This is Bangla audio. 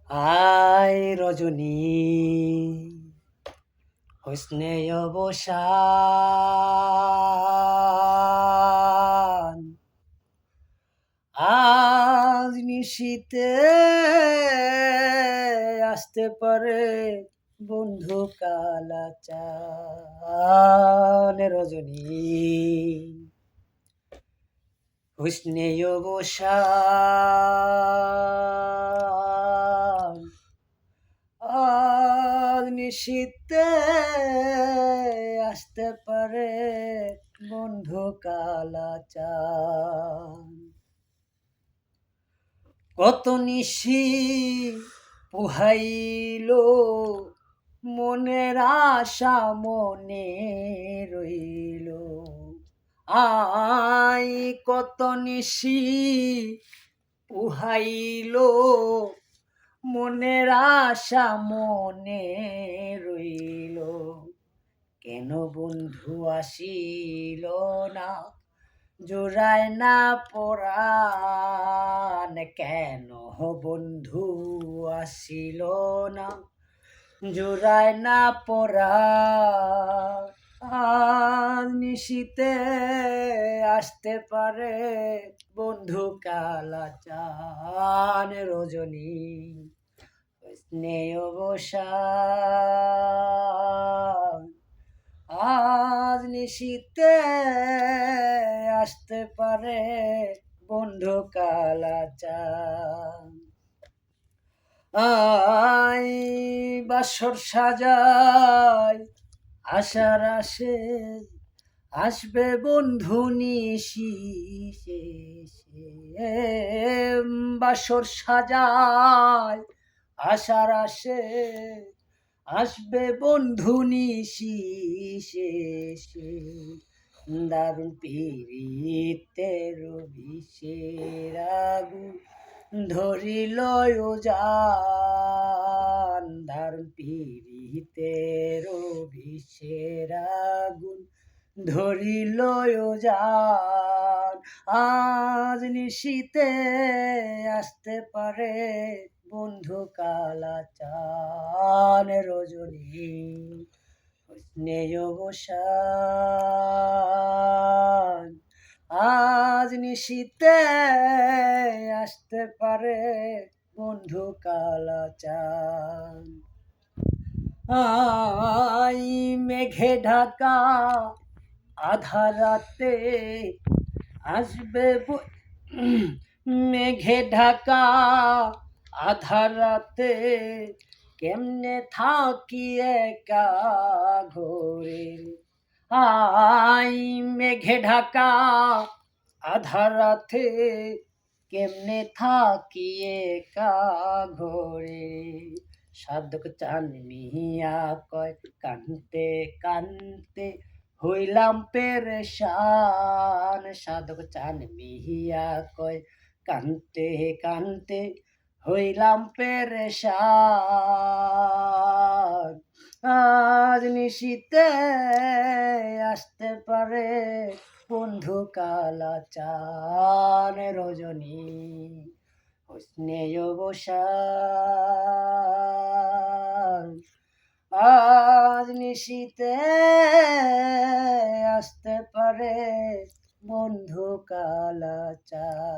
আয় রজনী হুসনে অবসান আজ নিশীতে আসতে পারে বন্ধু কালাচান রজনী হুসনে অবসান আজ নিশীতে আসতে পারে বন্ধু কালাচান কত নিশি পুহাইল মনের আশা মনে রইল আই কত নিশি পুহাইল মনের আশা মনে রইল কেন বন্ধু আসিল না জোড়ায় না পরাণ কেন বন্ধু আসিল না জোড়ায় না পরাণ আজ নিশীতে আসতে পারে বন্ধু কালাচান রজনী স্নেহ অবসান আজ নিশীতে আসতে পারে বন্ধু কালাচান আই বাসর সাজাই আশার আসে আসবে বন্ধু নিশি বাসর সাজাই আশার আসে আসবে বন্ধু নিশি দারুণ পীড়িতের বিষের আগুন ধরিল জান দারুণ পীড়িতের বিষের আগুন ধরিল জান আজ নিশীতে আসতে পারে বন্ধু কালাচান রজনী স্নেহ অবসান আজ নিশীতে আসতে পারে বন্ধু কালাচান আই মেঘে ঢাকা আধার রাতে আসবে মেঘে ঢাকা আধার রাতে কেমনে থাকি একা ঘরে আই মেঘে ঢাকা আধার রাতে কেমনে থাকি একা ঘরে সাধক চান মিয়া কয় কানতে কানতে হইলাম পেরেশান সাধক চান মিয়া কয় কানতে কানতে হইলাম পেরেশান আজ নিশীতে আসতে পারে বন্ধু কালাচান রজনী হুসনে অবসান আজ নিশীতে আসতে পারে বন্ধু কালাচান।